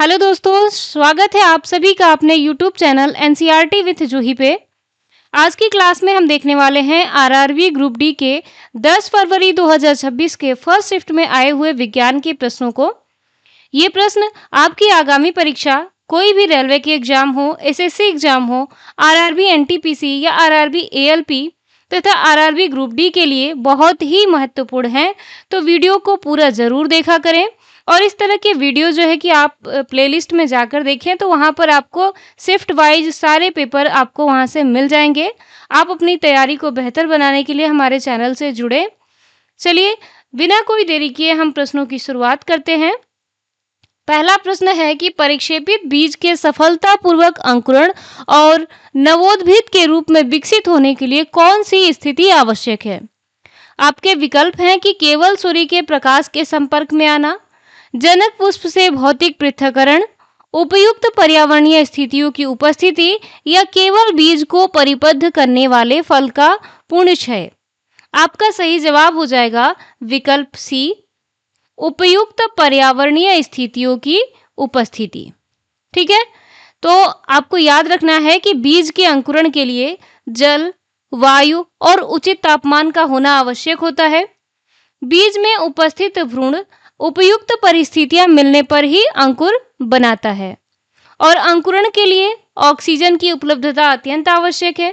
Hello दोस्तों, स्वागत है आप सभी का अपने यूट्यूब चैनल एनसीईआरटी विथ जूही पे। आज की क्लास में हम देखने वाले हैं आरआरबी ग्रुप डी के 10 फरवरी 2026 के फर्स्ट शिफ्ट में आए हुए विज्ञान के प्रश्नों को। ये प्रश्न आपकी आगामी परीक्षा, कोई भी रेलवे की एग्जाम हो, एसएससी एग्जाम हो, आरआरबी एनटीपीसी या आरआरबी एएलपी तथा आरआरबी ग्रुप डी के लिए बहुत ही महत्वपूर्ण है। तो वीडियो को पूरा ज़रूर देखा करें और इस तरह के वीडियो जो है कि आप प्लेलिस्ट में जाकर देखें तो वहाँ पर आपको शिफ्ट वाइज सारे पेपर आपको वहाँ से मिल जाएंगे। आप अपनी तैयारी को बेहतर बनाने के लिए हमारे चैनल से जुड़े। चलिए बिना कोई देरी किए हम प्रश्नों की शुरुआत करते हैं। पहला प्रश्न है कि परिक्षेपित बीज के सफलतापूर्वक अंकुरण और नवोद्भिद के रूप में विकसित होने के लिए कौन सी स्थिति आवश्यक है? आपके विकल्प हैं कि केवल सूर्य के प्रकाश के संपर्क में आना, जनक पुष्प से भौतिक पृथक्करण, उपयुक्त पर्यावरणीय स्थितियों की उपस्थिति या केवल बीज को परिपद्ध करने वाले फल का पूर्ण क्षय। आपका सही जवाब हो जाएगा विकल्प सी, उपयुक्त पर्यावरणीय स्थितियों की उपस्थिति। ठीक है, तो आपको याद रखना है कि बीज के अंकुरण के लिए जल, वायु और उचित तापमान का होना आवश्यक होता है। बीज में उपस्थित भ्रूण उपयुक्त परिस्थितियां मिलने पर ही अंकुर बनाता है और अंकुरण के लिए ऑक्सीजन की उपलब्धता अत्यंत आवश्यक है।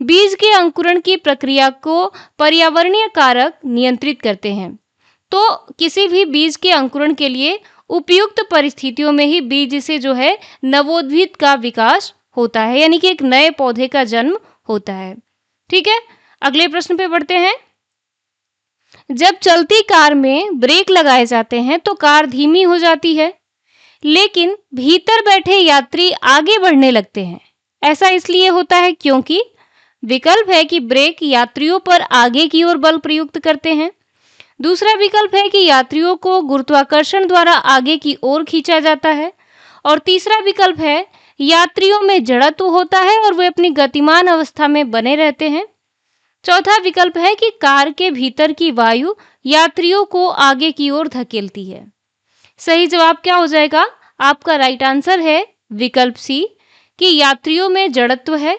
बीज के अंकुरण की प्रक्रिया को पर्यावरणीय कारक नियंत्रित करते हैं। तो किसी भी बीज के अंकुरण के लिए उपयुक्त परिस्थितियों में ही बीज से जो है नवोद्भिद का विकास होता है, यानी कि एक नए पौधे का जन्म होता है। ठीक है, अगले प्रश्न पे बढ़ते हैं। जब चलती कार में ब्रेक लगाए जाते हैं तो कार धीमी हो जाती है, लेकिन भीतर बैठे यात्री आगे बढ़ने लगते हैं। ऐसा इसलिए होता है क्योंकि विकल्प है कि ब्रेक यात्रियों पर आगे की ओर बल प्रयुक्त करते हैं। दूसरा विकल्प है कि यात्रियों को गुरुत्वाकर्षण द्वारा आगे की ओर खींचा जाता है और तीसरा विकल्प है यात्रियों में जड़त्व होता है और वे अपनी गतिमान अवस्था में बने रहते हैं। चौथा विकल्प है कि कार के भीतर की वायु यात्रियों को आगे की ओर धकेलती है। सही जवाब क्या हो जाएगा? आपका राइट आंसर है विकल्प सी कि यात्रियों में जड़त्व है,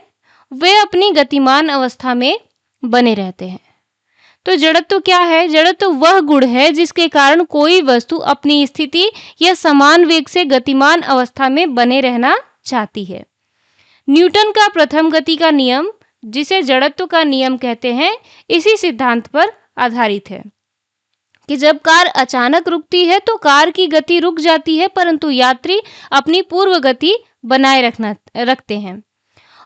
वे अपनी गतिमान अवस्था में बने रहते हैं। तो जड़त्व क्या है? जड़त्व वह गुण है जिसके कारण कोई वस्तु अपनी स्थिति या समान वेग से गतिमान अवस्था में बने रहना चाहती है। न्यूटन का प्रथम गति का नियम, जिसे जड़त्व का नियम कहते हैं, इसी सिद्धांत पर आधारित है कि जब कार अचानक रुकती है तो कार की गति रुक जाती है, परंतु यात्री अपनी पूर्व गति बनाए रखते हैं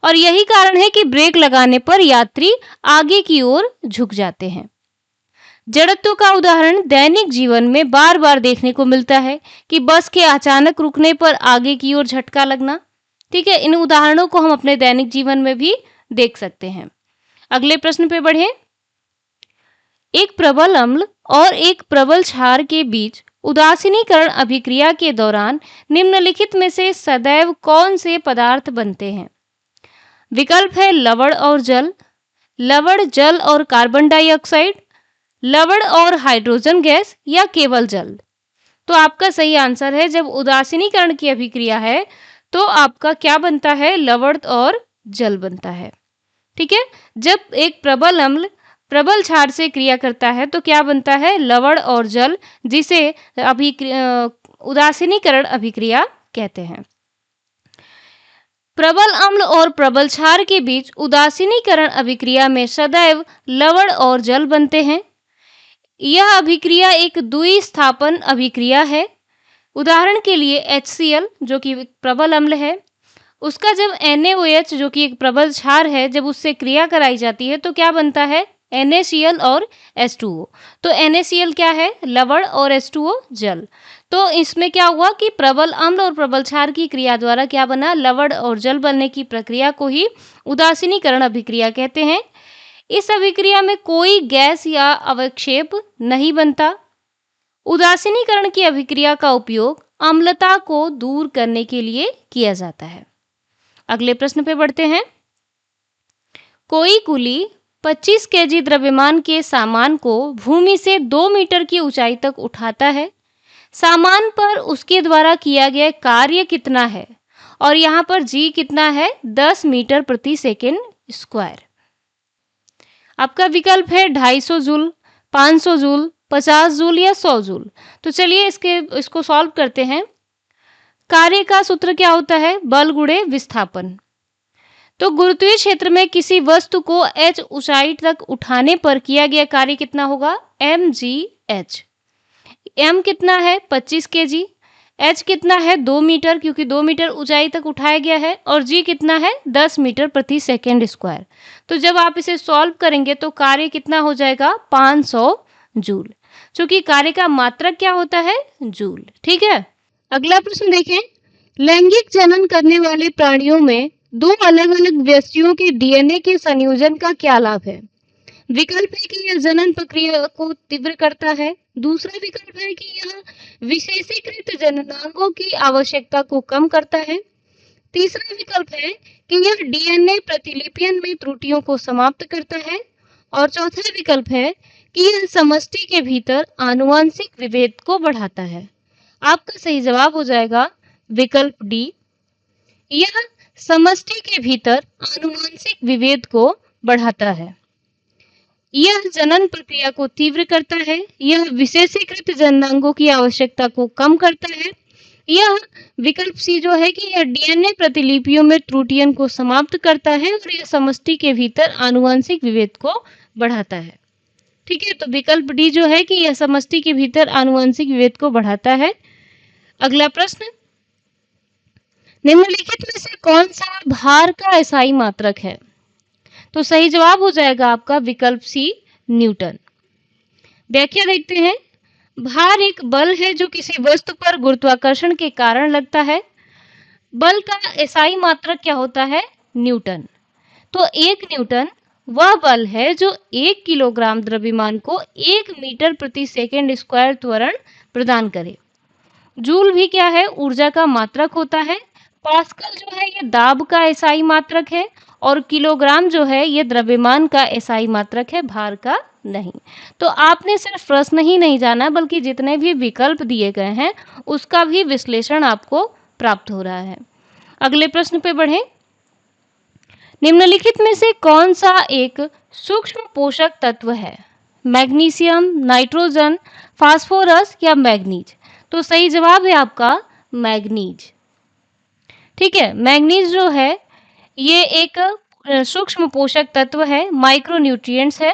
और यही कारण है कि ब्रेक लगाने पर यात्री आगे की ओर झुक जाते हैं। जड़त्व का उदाहरण दैनिक जीवन में बार बार देखने को मिलता है कि बस के अचानक रुकने पर आगे की ओर झटका लगना। ठीक है, इन उदाहरणों को हम अपने दैनिक जीवन में भी देख सकते हैं। अगले प्रश्न पे बढ़ें। एक प्रबल अम्ल और एक प्रबल क्षार के बीच उदासीनीकरण अभिक्रिया के दौरान निम्नलिखित में से सदैव कौन से पदार्थ बनते हैं? विकल्प है लवण और जल, लवण, जल और कार्बन डाइऑक्साइड, लवण और हाइड्रोजन गैस या केवल जल। तो आपका सही आंसर है, जब उदासीनीकरण की अभिक्रिया है तो आपका क्या बनता है? लवण और जल बनता है। ठीक है, जब एक प्रबल अम्ल प्रबल क्षार से क्रिया करता है तो क्या बनता है? लवण और जल, जिसे उदासीनीकरण अभिक्रिया कहते हैं। प्रबल अम्ल और प्रबल क्षार के बीच उदासीनीकरण अभिक्रिया में सदैव लवण और जल बनते हैं। यह अभिक्रिया एक द्विस्थापन अभिक्रिया है। उदाहरण के लिए HCl जो कि प्रबल अम्ल है, उसका जब NaOH जो कि एक प्रबल क्षार है, जब उससे क्रिया कराई जाती है तो क्या बनता है? NaCl और H2O। तो NaCl क्या है? लवण और H2O जल। तो इसमें क्या हुआ कि प्रबल अम्ल और प्रबल क्षार की क्रिया द्वारा क्या बना? लवण और जल बनने की प्रक्रिया को ही उदासीनीकरण अभिक्रिया कहते हैं। इस अभिक्रिया में कोई गैस या अवक्षेप नहीं बनता। उदासीनीकरण की अभिक्रिया का उपयोग अम्लता को दूर करने के लिए किया जाता है। अगले प्रश्न पे बढ़ते हैं। कोई कुली 25 केजी द्रव्यमान के सामान को भूमि से 2 मीटर की ऊंचाई तक उठाता है। सामान पर उसके द्वारा किया गया कार्य कितना है? और यहाँ पर जी कितना है? 10 मीटर प्रति सेकंड स्क्वायर। आपका विकल्प है 250 जूल, 500 जूल, 50 जूल या 100 जूल। तो चलिए इसको सॉल्व करते हैं। कार्य का सूत्र क्या होता है? बल गुणे विस्थापन। तो गुरुत्वीय क्षेत्र में किसी वस्तु को h ऊंचाई तक उठाने पर किया गया कार्य कितना होगा? mgh। m कितना है? 25 kg। h कितना है? 2 मीटर, क्योंकि 2 मीटर ऊंचाई तक उठाया गया है। और g कितना है? 10 मीटर प्रति सेकंड स्क्वायर। तो जब आप इसे सॉल्व करेंगे तो कार्य कितना हो जाएगा? 500 जूल। चूंकि कार्य का मात्रक क्या होता है? जूल। ठीक है। अगला प्रश्न देखें। लैंगिक जनन करने वाले प्राणियों में दो अलग-अलग व्यक्तियों के डीएनए के संयोजन का क्या लाभ है? विकल्प है कि यह जनन प्रक्रिया को तीव्र करता है। दूसरा विकल्प है कि यह विशेषीकृत जननांगों की आवश्यकता को कम करता है। तीसरा विकल्प है कि यह डीएनए प्रतिलिपियन में त्रुटियों को समाप्त करता है। और चौथा विकल्प है कि यह समष्टि के भीतर आनुवंशिक विभेद को बढ़ाता है। आपका सही जवाब हो जाएगा विकल्प डी। यह समष्टि के भीतर आनुवंशिक विभेद को बढ़ाता है। यह जनन प्रक्रिया को तीव्र करता है। यह विशेषीकृत जननांगों की आवश्यकता को कम करता है। यह विकल्प सी जो है कि यह डीएनए प्रतिलिपियों में त्रुटियों को समाप्त करता है और यह समष्टि के भीतर आनुवंशिक विभेद को बढ़ाता है। ठीक है, तो विकल्प डी जो है कि यह समष्टि के भीतर आनुवंशिक विभेद को बढ़ाता है। अगला प्रश्न, निम्नलिखित में से कौन सा भार का एसआई मात्रक है? तो सही जवाब हो जाएगा आपका विकल्प सी, न्यूटन। व्याख्या देखते हैं। भार एक बल है जो किसी वस्तु पर गुरुत्वाकर्षण के कारण लगता है। बल का एसआई मात्रक क्या होता है? न्यूटन। तो 1 न्यूटन वह बल है जो 1 किलोग्राम द्रव्यमान को 1 मीटर प्रति सेकंड स्क्वायर त्वरण प्रदान करे। जूल भी क्या है? ऊर्जा का मात्रक होता है। पास्कल जो है ये दाब का एसआई मात्रक है और किलोग्राम जो है ये द्रव्यमान का एसआई मात्रक है, भार का नहीं। तो आपने सिर्फ प्रश्न ही नहीं जाना बल्कि जितने भी विकल्प दिए गए हैं उसका भी विश्लेषण आपको प्राप्त हो रहा है। अगले प्रश्न पे बढ़ें। निम्नलिखित में से कौन सा एक सूक्ष्म पोषक तत्व है? मैग्नीशियम, नाइट्रोजन, फास्फोरस या मैग्नीज? तो सही जवाब है आपका मैग्नीज। ठीक है, मैग्नीज जो है ये एक सूक्ष्म पोषक तत्व है, माइक्रोन्यूट्रिएंट्स है।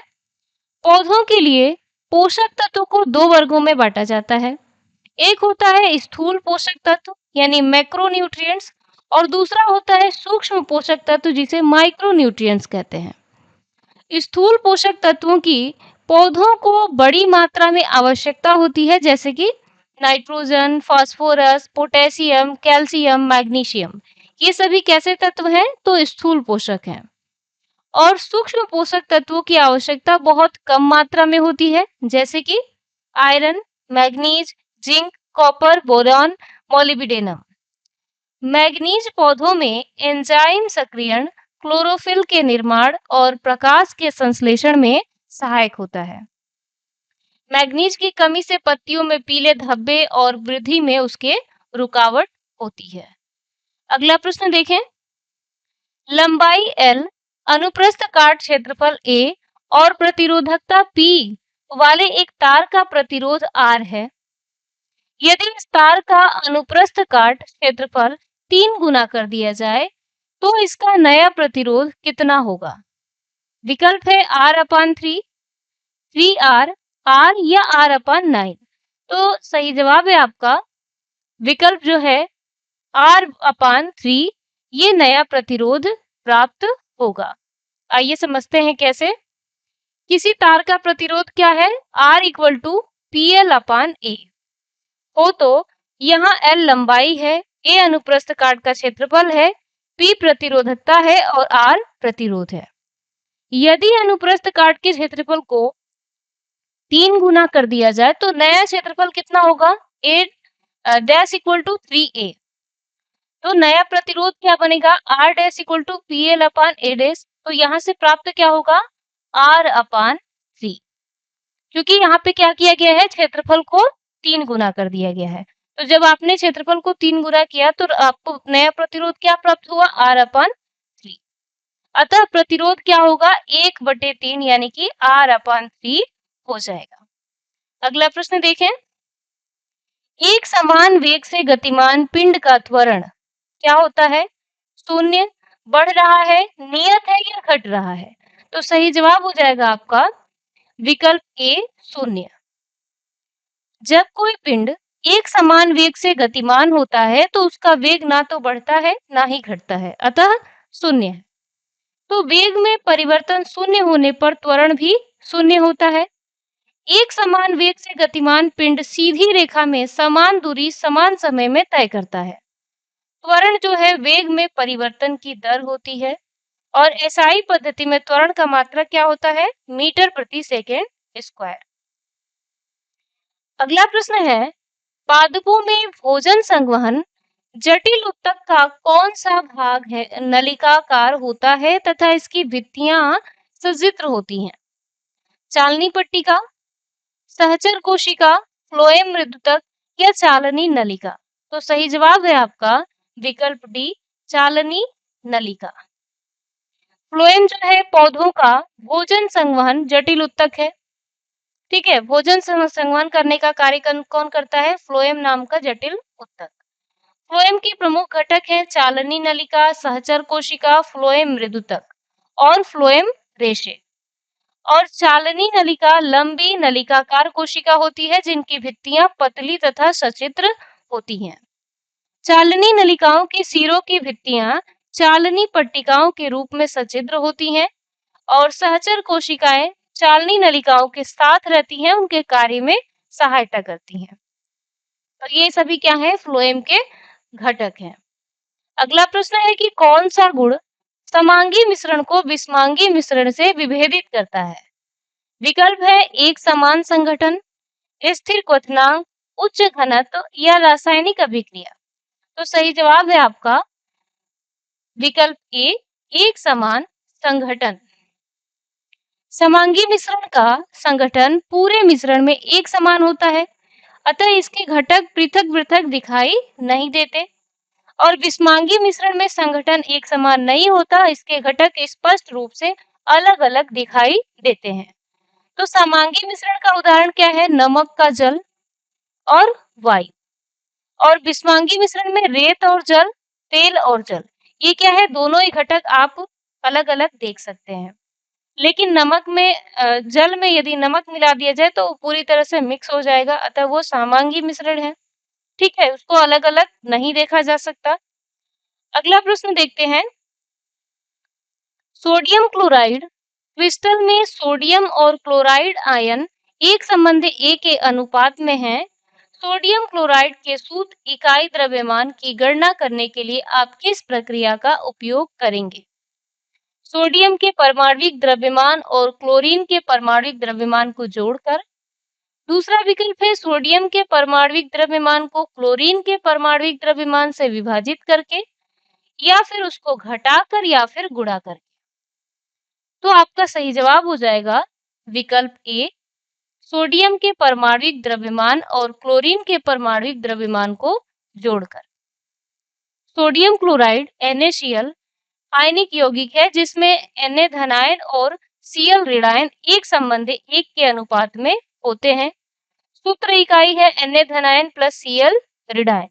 पौधों के लिए पोषक तत्व को 2 वर्गों में बांटा जाता है। एक होता है स्थूल पोषक तत्व यानी मैक्रोन्यूट्रिएंट्स और दूसरा होता है सूक्ष्म पोषक तत्व जिसे माइक्रोन्यूट्रिएंट्स कहते हैं। स्थूल पोषक तत्वों की पौधों को बड़ी मात्रा में आवश्यकता होती है, जैसे कि nitrogen, phosphorus, potassium, calcium, magnesium. ये सभी कैसे तत्व हैं? तो स्थूल पोषक हैं। और सूक्ष्म पोषक तत्वों की आवश्यकता बहुत कम मात्रा में होती है, जैसे कि iron, manganese, zinc, copper, boron, molybdenum. Manganese पौधों में एंजाइम सक्रियण, क्लोरोफिल के निर्माण और प्रकाश के संश्लेषण में सहायक होता है। मैग्नीज की कमी से पत्तियों में पीले धब्बे और वृद्धि में उसके रुकावट होती है। अगला प्रश्न देखें। लंबाई L, अनुप्रस्थ काट क्षेत्रफल A और प्रतिरोधकता P वाले एक तार का प्रतिरोध R है। यदि इस तार का अनुप्रस्थ काट क्षेत्रफल 3 गुना कर दिया जाए तो इसका नया प्रतिरोध कितना होगा? विकल्प है R/3, 3R, R या R/9। तो सही जवाब है आपका विकल्प जो है R/3, ये नया प्रतिरोध प्राप्त होगा। आइए समझते हैं कैसे। किसी तार का प्रतिरोध क्या है? R = PL/A हो तो यहाँ L लंबाई है, A अनुप्रस्थ काट का क्षेत्रफल है, P प्रतिरोधकता है और R प्रतिरोध है। यदि अनुप्रस्थ काट के क्षेत्रफल को 3 गुना कर दिया जाए तो नया क्षेत्रफल कितना होगा? A dash = 3A। तो नया प्रतिरोध क्या बनेगा? R dash = PL/A dash. तो यहाँ से प्राप्त क्या होगा? R/3। क्योंकि यहाँ पे क्या किया गया है? क्षेत्रफल को 3 गुना कर दिया गया है। तो जब आपने क्षेत्रफल को 3 गुना किया तो आपको नया प्रतिरोध क्या प्राप्त हुआ? R/3। अतः प्रतिरोध क्या होगा? 1/3 यानी कि R/3 हो जाएगा। अगला प्रश्न देखें। एक समान वेग से गतिमान पिंड का त्वरण क्या होता है? 0, बढ़ रहा है, नियत है या घट रहा है? तो सही जवाब हो जाएगा आपका विकल्प ए 0। जब कोई पिंड एक समान वेग से गतिमान होता है तो उसका वेग ना तो बढ़ता है ना ही घटता है, अतः 0 है। तो वेग में परिवर्तन 0 होने पर त्वरण भी 0 होता है। एक समान वेग से गतिमान पिंड सीधी रेखा में समान दूरी समान समय में तय करता है। त्वरण जो है वेग में परिवर्तन की दर होती है और एसआई पद्धति में त्वरण का मात्रक क्या होता है? मीटर प्रति सेकेंड स्क्वायर। अगला प्रश्न है, पादपों में भोजन संवहन जटिल उत्तक का कौन सा भाग है नलिकाकार होता है तथा इसकी भित्तियां सचित्र होती हैं? चालनी पट्टिका, सहचर कोशिका, फ्लोएम मृदुतक या चालनी नलिका? तो सही जवाब है आपका विकल्प डी, चालनी नलिका। फ्लोएम जो है पौधों का भोजन संवहन जटिल उत्तक है। ठीक है, भोजन संवहन करने का कार्य कौन करता है? फ्लोएम नाम का जटिल उत्तक। फ्लोएम के प्रमुख घटक हैं चालनी नलिका, सहचर कोशिका, फ्लोएम मृदुतक और फ्लोएम रेशे। और चालनी नलिका लंबी नलिकाकार कोशिका होती है जिनकी भित्तियां पतली तथा सचित्र होती हैं। चालनी नलिकाओं के सिरों की भित्तियां चालनी पट्टिकाओं के रूप में सचित्र होती हैं और सहचर कोशिकाएं चालनी नलिकाओं के साथ रहती हैं, उनके कार्य में सहायता करती हैं। तो ये सभी क्या है? फ्लोएम के घटक हैं। अगला प्रश्न है कि कौन सा गुण समांगी मिश्रण को विषमांगी मिश्रण से विभेदित करता है? विकल्प है एक समान संगठन, स्थिर क्वथनांक, उच्च घनत्व या रासायनिक अभिक्रिया। तो सही जवाब है आपका विकल्प ए, एक समान संगठन। समांगी मिश्रण का संगठन पूरे मिश्रण में एक समान होता है, अतः इसके घटक पृथक-पृथक दिखाई नहीं देते। और विषमांगी मिश्रण में संगठन एक समान नहीं होता, इसके घटक स्पष्ट रूप से अलग-अलग दिखाई देते हैं। तो समांगी मिश्रण का उदाहरण क्या है? नमक का जल और वायु। और विषमांगी मिश्रण में रेत और जल, तेल और जल। ये क्या है? दोनों ही घटक आप अलग-अलग देख सकते हैं। लेकिन नमक में जल में यदि नमक मिला दिया जाए तो पूरी तरह से मिक्स हो जाएगा, अतः वो समांगी मिश्रण है। ठीक है, उसको अलग-अलग नहीं देखा जा सकता। अगला प्रश्न देखते हैं। सोडियम क्लोराइड क्रिस्टल में सोडियम और क्लोराइड आयन एक संबंध ए के अनुपात में है। सोडियम क्लोराइड के सूत्र इकाई द्रव्यमान की गणना करने के लिए आप किस प्रक्रिया का उपयोग करेंगे? सोडियम के परमाणविक द्रव्यमान और क्लोरीन के परमाणविक द्रव्यमान को जोड़कर। दूसरा विकल्प है सोडियम के परमाणविक द्रव्यमान को क्लोरीन के परमाणविक द्रव्यमान से विभाजित करके या फिर उसको घटाकर या फिर गुणा करके। तो आपका सही जवाब हो जाएगा विकल्प ए, सोडियम के परमाणविक द्रव्यमान और क्लोरीन के परमाणविक द्रव्यमान को जोड़कर। सोडियम क्लोराइड NaCl आयनिक यौगिक है जिसमें Na धनायन और Cl ऋणायन एक संबंध एक के अनुपात में होते हैं। सूत्र इकाई है Na धनायन प्लस Cl ऋणायन।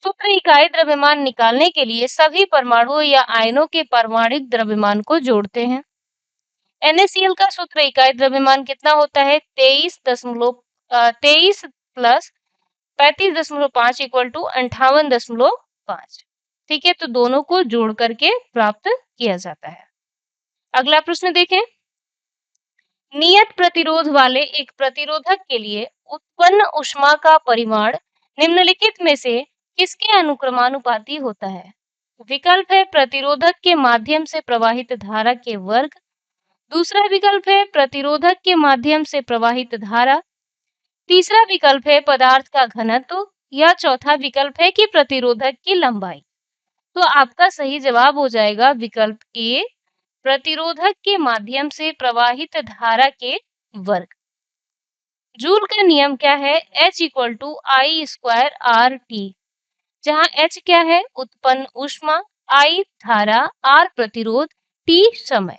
सूत्र इकाई द्रव्यमान निकालने के लिए सभी परमाणुओं या आयनों के परमाणुक द्रव्यमान को जोड़ते हैं। NaCl का सूत्र इकाई द्रव्यमान कितना होता है? 23 प्लस 35.5 इक्वल टू 58.5। ठीक है, तो दोनों को जोड़ करके प्राप्त किया जाता है। अगला प्रश्न देखें। नियत प्रतिरोध वाले एक प्रतिरोधक के लिए उत्पन्न ऊष्मा का परिमाण निम्नलिखित में से किसके अनुक्रमानुपाती होता है? विकल्प है प्रतिरोधक के माध्यम से प्रवाहित धारा के वर्ग। दूसरा विकल्प है प्रतिरोधक के माध्यम से प्रवाहित धारा। तीसरा विकल्प है पदार्थ का घनत्व या चौथा विकल्प है कि प्रतिरोधक की लंबाई। तो आपका सही जवाब हो जाएगा विकल्प ए, प्रतिरोधक के माध्यम से प्रवाहित धारा के वर्ग। जूल का नियम क्या है? H equal to I square R T, जहाँ H क्या है? उत्पन्न ऊष्मा, I धारा, R प्रतिरोध, T समय।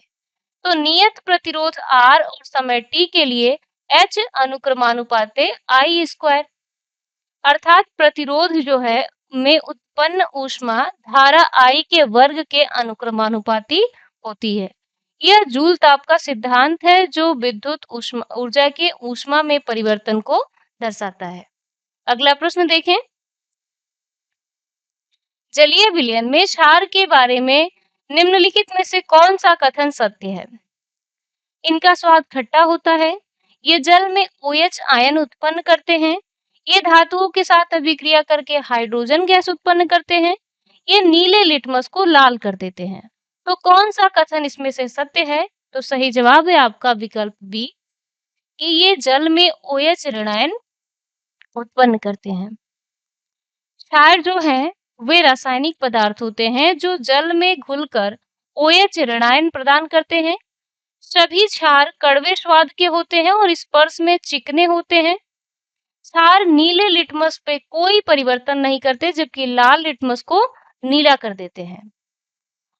तो नियत प्रतिरोध R और समय T के लिए H अनुक्रमानुपाते I स्क्वायर, अर्थात प्रतिरोध जो है में उत्पन्न ऊष्मा धारा I के वर्ग के अनुक्रमानुपाती होती है। यह जूल ताप का सिद्धांत है जो विद्युत ऊर्जा के ऊष्मा में परिवर्तन को दर्शाता है। अगला प्रश्न देखें। जलीय विलयन में क्षार के बारे में निम्नलिखित में से कौन सा कथन सत्य है? इनका स्वाद खट्टा होता है, ये जल में OH आयन उत्पन्न करते हैं, ये धातुओं के साथ अभिक्रिया करके हाइड्रोजन गैस उत्पन्न करते हैं, ये नीले लिटमस को लाल कर देते हैं। तो कौन सा कथन इसमें से सत्य है? तो सही जवाब है आपका विकल्प बी कि ये जल में OH ऋणायन उत्पन्न करते हैं। क्षार जो है वे रासायनिक पदार्थ होते हैं जो जल में घुलकर OH ऋणायन प्रदान करते हैं। सभी क्षार कड़वे स्वाद के होते हैं और स्पर्श में चिकने होते हैं। क्षार नीले लिटमस पे कोई परिवर्तन नहीं करते, जबकि लाल लिटमस को नीला कर देते हैं।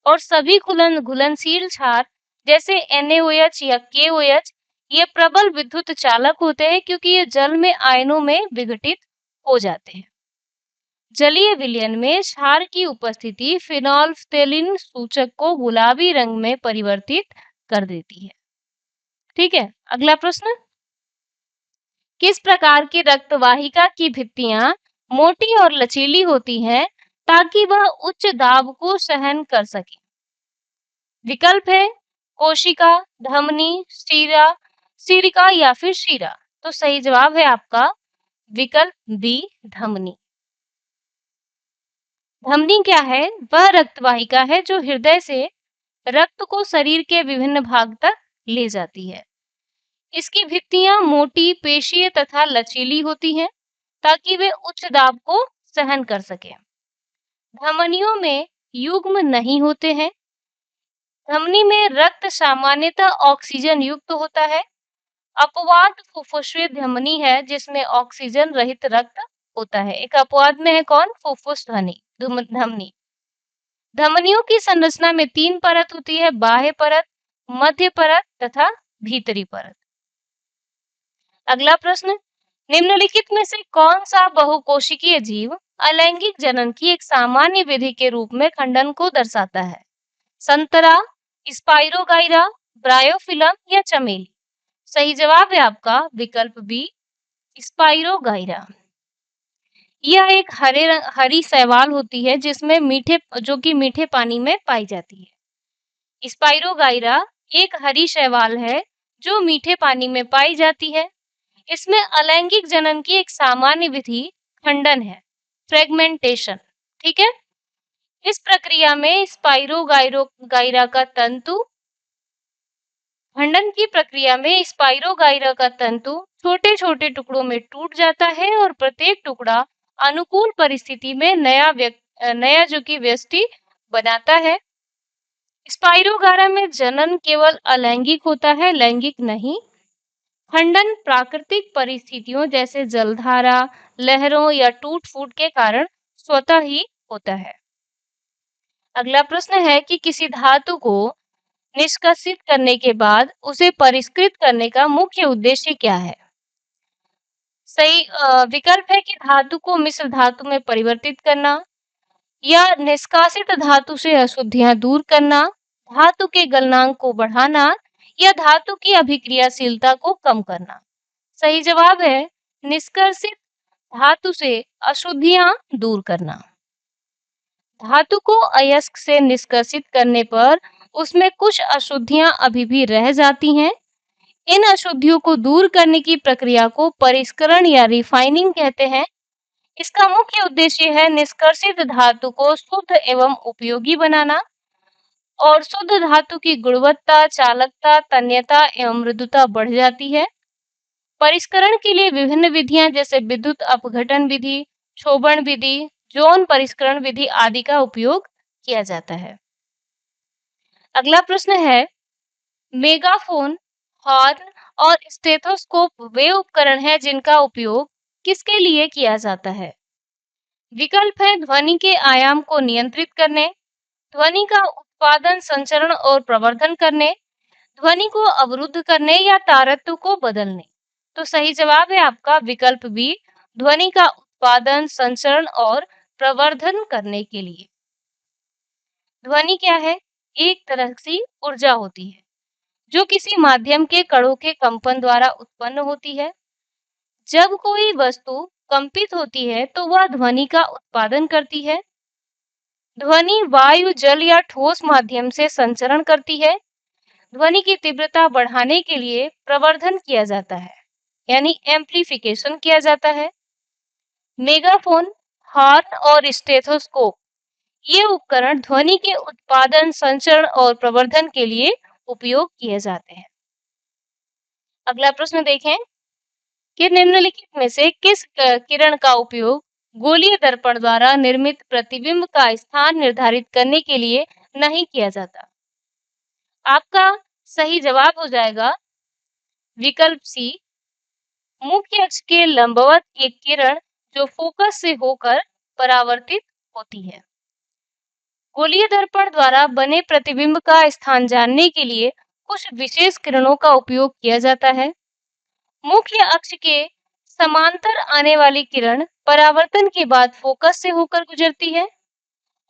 और सभी घुलनशील क्षार जैसे NaOH या KOH ये प्रबल विद्युत चालक होते हैं क्योंकि ये जल में आयनों में विघटित हो जाते हैं। जलीय विलयन में क्षार की उपस्थिति फिनोल्फ्थेलिन सूचक को गुलाबी रंग में परिवर्तित कर देती है। ठीक है, अगला प्रश्न। किस प्रकार की रक्तवाहिका की भित्तियां मोटी और लचीली होती हैं ताकि वह उच्च दाब को सहन कर सके? विकल्प है कोशिका, धमनी, सिरिका या फिर शिरा। तो सही जवाब है आपका विकल्प बी, धमनी। धमनी क्या है? वह रक्तवाहिका है जो हृदय से रक्त को शरीर के विभिन्न भाग तक ले जाती है। इसकी भित्तियां मोटी, पेशीय तथा लचीली होती हैं ताकि वे उच्च दाब को सहन कर सके। धमनियों में युग्म नहीं होते हैं। धमनी में रक्त सामान्यतः ऑक्सीजन युक्त होता है। अपवाद फुफ्फुसीय धमनी है जिसमें ऑक्सीजन रहित रक्त होता है। एक अपवाद में है कौन? फुफ्फुस धमनी। धमनियों की संरचना में 3 परत होती है, बाह्य परत, मध्य परत तथा भीतरी परत। अगला प्रश्न। निम्नलिखित में से कौन सा बहुकोशिकीय जीव अलैंगिक जनन की एक सामान्य विधि के रूप में खंडन को दर्शाता है? संतरा, स्पाइरोगाइरा, ब्रायोफिलम या चमेली? सही जवाब है आपका विकल्प बी, स्पाइरोगाइरा। यह एक हरी शैवाल होती है जिसमें मीठे पानी में पाई जाती है। स्पाइरोगाइरा एक हरी शैवाल है जो मीठे पानी में पाई जाती है। इसमें अलैंगिक जनन की एक सामान्य विधि खंडन है, फ्रेगमेंटेशन। ठीक है, इस प्रक्रिया में स्पाइरोगाइरा का तंतु खंडन की प्रक्रिया में स्पाइरोगाइरा का तंतु छोटे-छोटे टुकड़ों में टूट जाता है और प्रत्येक टुकड़ा अनुकूल परिस्थिति में नया जो कि व्यष्टि बनाता है। स्पाइरोगाइरा में जनन केवल अलैंगिक होता है, लैंगिक नहीं। खंडन प्राकृतिक परिस्थितियों जैसे जलधारा, लहरों या टूट-फूट के कारण स्वतः ही होता है। अगला प्रश्न है कि किसी धातु को निष्कासित करने के बाद उसे परिष्कृत करने का मुख्य उद्देश्य क्या है? सही विकल्प है कि धातु को मिश्र धातु में परिवर्तित करना, या निष्कासित धातु से अशुद्धियां दूर करना, धातु के गलनांक को बढ़ाना, या धातु की अभिक्रियाशीलता को कम करना। सही जवाब है निष्कासित धातु से अशुद्धियां दूर करना। धातु को अयस्क से निष्कासित करने पर उसमें कुछ अशुद्धियां अभी भी रह जाती हैं। इन अशुद्धियों को दूर करने की प्रक्रिया को परिष्करण या रिफाइनिंग कहते हैं। इसका मुख्य उद्देश्य है निष्कासित धातु को शुद्ध एवं उपयोगी बनाना और शुद्ध धातु की गुणवत्ता, चालकता, तन्यता एवं मृदुता बढ़ जाती है। परिष्करण के लिए विभिन्न विधियां जैसे विद्युत अपघटन विधि, क्षोभन विधि, जौन परिष्करण विधि आदि का उपयोग किया जाता है। अगला प्रश्न है मेगाफोन, हॉर्न और स्टेथोस्कोप वे उपकरण हैं जिनका उपयोग किसके लिए किया जाता है? विकल्प है ध्वनि के आयाम को नियंत्रित करने, ध्वनि का उत्पादन, संचरण और प्रवर्धन करने, ध्वनि को अवरुद्ध करने या तारत्व को बदलने। तो सही जवाब है आपका विकल्प बी, ध्वनि का उत्पादन, संचरण और प्रवर्धन करने के लिए। ध्वनि क्या है? एक तरह की ऊर्जा होती है जो किसी माध्यम के कणों के कंपन द्वारा उत्पन्न होती है। जब कोई वस्तु कंपित होती है तो वह ध्वनि का उत्पादन करती है। ध्वनि वायु, जल या ठोस माध्यम से संचरण करती है। ध्वनि की तीव्रता बढ़ाने के लिए प्रवर्धन किया जाता है, यानी एम्प्लीफिकेशन किया जाता है। मेगाफोन, हॉर्न और स्टेथोस्कोप ये उपकरण ध्वनि के उत्पादन, संचरण और प्रवर्धन के लिए उपयोग किए जाते हैं। अगला प्रश्न देखें कि निम्नलिखित में से किस किरण का उपयोग गोलीय दर्पण द्वारा निर्मित प्रतिबिंब का स्थान निर्धारित करने के लिए नहीं किया जाता? आपका सही जवाब हो जाएगा विकल्प सी, मुख्य अक्ष के लंबवत एक किरण जो फोकस से होकर परावर्तित होती है। गोलीय दर्पण द्वारा बने प्रतिबिंब का स्थान जानने के लिए कुछ विशेष किरणों का उपयोग किया जाता है। मुख्य अक्ष के समांतर आने वाली किरण परावर्तन के बाद फोकस से होकर गुजरती है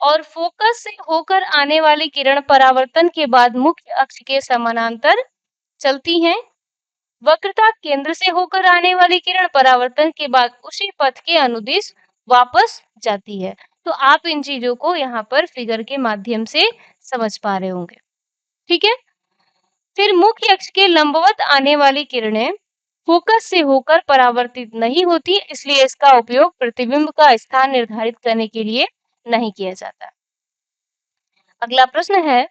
और फोकस से होकर आने वाली किरण परावर्तन के बाद मुख्य अक्ष के समानांतर चलती हैं। वक्रता केंद्र से होकर आने वाली किरण परावर्तन के बाद उसी पथ के अनुदिश वापस जाती है। तो आप इन चीजों को यहाँ पर फिगर के माध्यम से समझ पा रहे होंगे, ठीक है। फिर मुख्य अक्ष के लंबवत आने वाली किरणें फोकस से होकर परावर्तित नहीं होती, इसलिए इसका उपयोग प्रतिबिंब का स्थान निर्धारित करने के लिए नहीं किया जाता। अगला प्रश्न है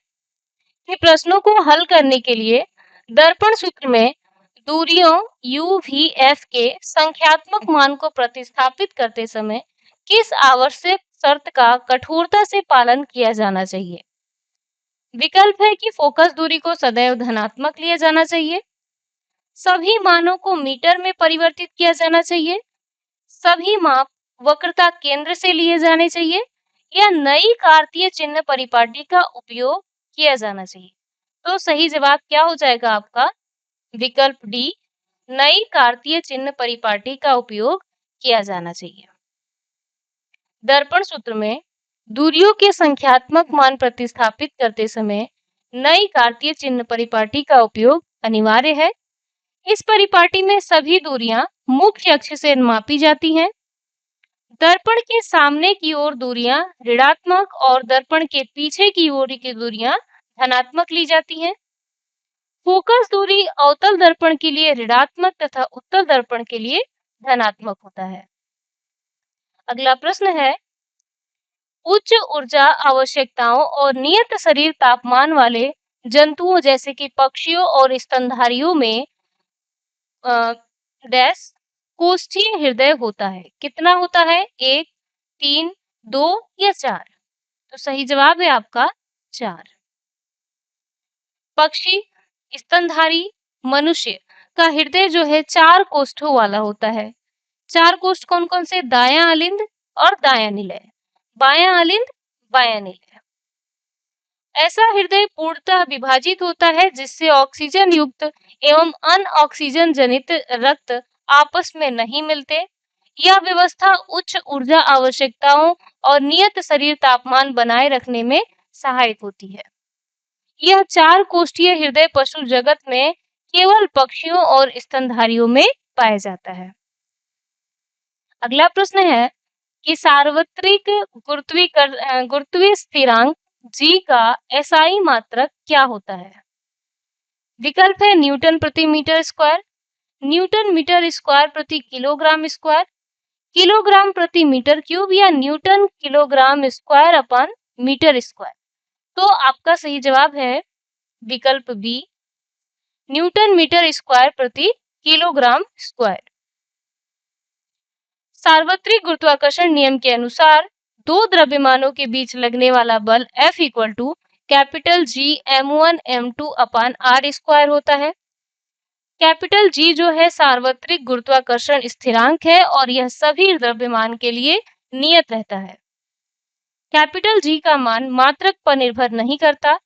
कि प्रश्नों को हल करने के लिए दर्पण सूत्र में दूरियों u, v, f के संख्यात्मक मान को प्रतिस्थापित करते समय किस आवश्यक शर्त का कठोरता से पालन किया जाना चाहिए? विकल्प है कि फोकस दूरी को सदैव धनात्मक लिया जाना चाहिए, सभी मानों को मीटर में परिवर्तित किया जाना चाहिए, सभी माप वक्रता केंद्र से लिए जाने चाहिए या नई कार्तीय चिन्ह परिपाटी का उपयोग किया जाना चाहिए। तो सही जवाब क्या हो जाएगा आपका? विकल्प डी, नई कार्तीय चिन्ह परिपाटी का उपयोग किया जाना चाहिए। दर्पण सूत्र में दूरियों के संख्यात्मक मान प्रतिस्थापित करते समय नई कार्तीय चिन्ह परिपाटी का उपयोग अनिवार्य है। इस परिपाटी में सभी दूरियां मुख्य अक्ष से मापी जाती हैं। दर्पण के सामने की ओर दूरियां ऋणात्मक और दर्पण के पीछे की ओर की दूरियां धनात्मक ली जाती हैं। फोकस दूरी अवतल दर्पण के लिए ऋणात्मक तथा उत्तल दर्पण के लिए धनात्मक होता है। अगला प्रश्न है, उच्च ऊर्जा आवश्यकताओं और नियत शरीर तापमान वाले जंतुओं जैसे कि पक्षियों और स्तनधारियों में डैश कोष्ठीय हृदय होता है। कितना होता है? 1, 3, 2 या 4? तो सही जवाब है आपका 4। पक्षी, स्तनधारी, मनुष्य का हृदय जो है 4 कोष्ठों वाला होता है। 4 कोष्ठ कौन कौन से? दायां अलिंद और दायां निलय, बायां अलिंद, बायां निलय। ऐसा हृदय पूर्णतः विभाजित होता है जिससे ऑक्सीजन युक्त एवं अनऑक्सीजन जनित रक्त आपस में नहीं मिलते। यह व्यवस्था उच्च ऊर्जा आवश्यकताओं और नियत शरीर तापमान बनाए रखने में सहायक होती है। यह 4 कोष्ठीय हृदय पशु जगत में केवल पक्षियों और स्तनधारियों में पाया जाता है। अगला प्रश्न है कि सार्वत्रिक गुरुत्वीय स्थिरांक G का SI मात्रक क्या होता है? विकल्प है न्यूटन प्रति meter square, newton meter square प्रति किलोग्राम स्क्वायर, किलोग्राम प्रति मीटर क्यूब या newton kilogram square upon meter square. तो आपका सही जवाब है विकल्प बी, न्यूटन मीटर स्क्वायर प्रति किलोग्राम स्क्वायर। सार्वत्रिक गुरुत्वाकर्षण नियम के अनुसार दो द्रव्यमानों के बीच लगने वाला बल F equal to capital G m1 m2 upon r square होता है। कैपिटल जी जो है सार्वत्रिक गुरुत्वाकर्षण स्थिरांक है और यह सभी द्रव्यमान के लिए नियत रहता है। कैपिटल जी का मान मात्रक पर निर्भर नहीं करता।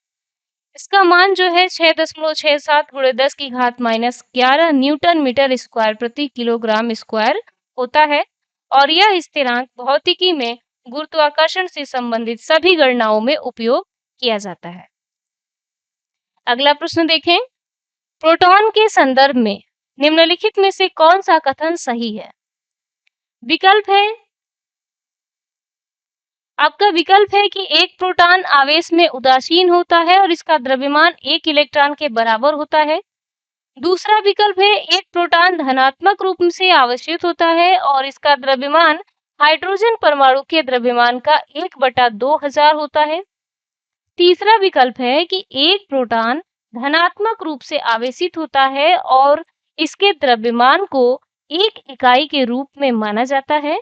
इसका मान जो है 6.67 × 10⁻⁻11 न्यूटन मीटर स्क्वायर प्रति किलोग्राम स्क्वायर होता है और यह स्थिरांक भौतिकी में गुरुत्वाकर्षण से संबंधित सभी गणनाओं में उपयोग किया जाता है। अगला प्रश्न देखें। प्रोटॉन के संदर्भ में निम्नलिखित में से कौन सा कथन सही है? विकल्प है, आपका विकल्प है कि एक प्रोटॉन आवेश में उदासीन होता है और इसका द्रव्यमान 1 इलेक्ट्रॉन के बराबर होता है। दूसरा विकल्प है, एक प्रोटॉन धनात्मक रूप से आवेशित होता है और इसका द्रव्यमान हाइड्रोजन परमाणु के द्रव्यमान का 1/2000 होता है। तीसरा विकल्प है कि एक प्रोटॉन धनात्मक रूप से आवेशित होता है और इसके द्रव्यमान को 1 इकाई के रूप में माना जाता है।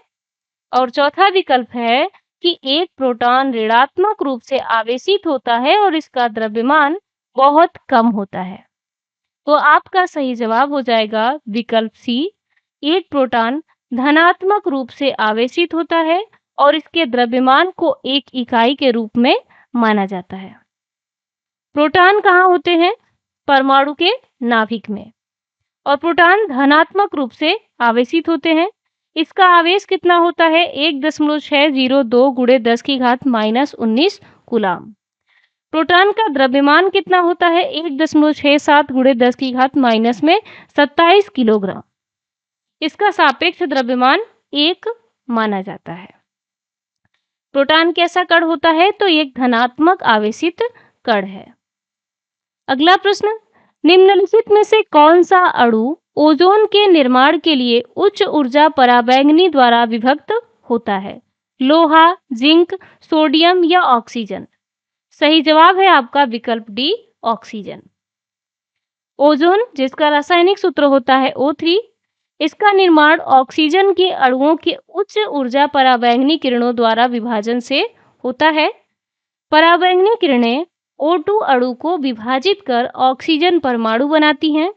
और चौथा विकल्प है कि एक प्रोटॉन ऋणात्मक रूप से आवेशित होता है और इसका द्रव्यमान बहुत कम होता है। तो आपका सही जवाब हो जाएगा विकल्प सी, एक प्रोटॉन धनात्मक रूप से आवेशित होता है और इसके द्रव्यमान को 1 इकाई के रूप में माना जाता है। प्रोटॉन कहाँ होते हैं? परमाणु के नाभिक में। और प्रोटॉन धनात्मक रूप से आवेशित होते हैं। इसका आवेश कितना होता है? 1.602 × 10⁻−19 कूलम। प्रोटॉन का द्रव्यमान कितना होता है? 1.67 × 10⁻27 किलोग्राम। इसका सापेक्ष द्रव्यमान 1 माना जाता है। प्रोटॉन कैसा कण होता है? तो एक धनात्मक आवेशित कण है। अगला प्रश्न, निम्नलिखित में से कौन सा अणु ओजोन के निर्माण के लिए उच्च ऊर्जा पराबैंगनी द्वारा विभक्त होता है? लोहा, जिंक, सोडियम या ऑक्सीजन? सही जवाब है आपका विकल्प डी, ऑक्सीजन। ओजोन जिसका रासायनिक सूत्र होता है O3, इसका निर्माण ऑक्सीजन के अणुओं के उच्च ऊर्जा पराबैंगनी किरणों द्वारा विभाजन से होता है। पराबैंगनी किरणें O2 अणु को विभाजित कर ऑक्सीजन परमाणु बनाती हैं।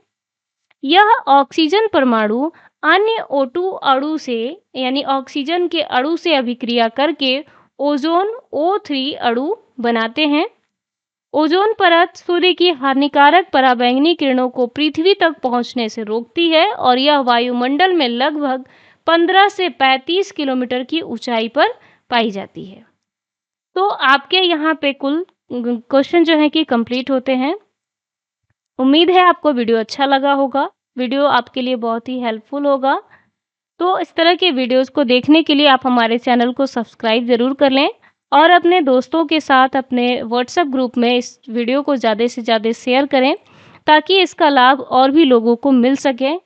यह ऑक्सीजन परमाणु अन्य O2 अणु से यानी ऑक्सीजन के अणु से अभिक्रिया करके ओजोन O3 अणु बनाते हैं। ओजोन परत सूर्य की हानिकारक पराबैंगनी किरणों को पृथ्वी तक पहुंचने से रोकती है और यह वायुमंडल में लगभग 15 से 35 किलोमीटर की ऊंचाई पर पाई जाती है। तो आपके यहाँ पे कुल क्वेश्चन जो है कि कंप्लीट होते हैं। उम्मीद है आपको वीडियो अच्छा लगा होगा, वीडियो आपके लिए बहुत ही हेल्पफुल होगा। तो इस तरह के वीडियोस को देखने के लिए आप हमारे चैनल को सब्सक्राइब ज़रूर कर लें और अपने दोस्तों के साथ अपने व्हाट्सएप ग्रुप में इस वीडियो को ज़्यादा से ज़्यादा शेयर करें ताकि इसका लाभ और भी लोगों को मिल सके।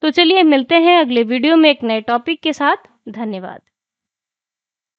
तो चलिए मिलते हैं अगले वीडियो में एक नए टॉपिक के साथ। धन्यवाद।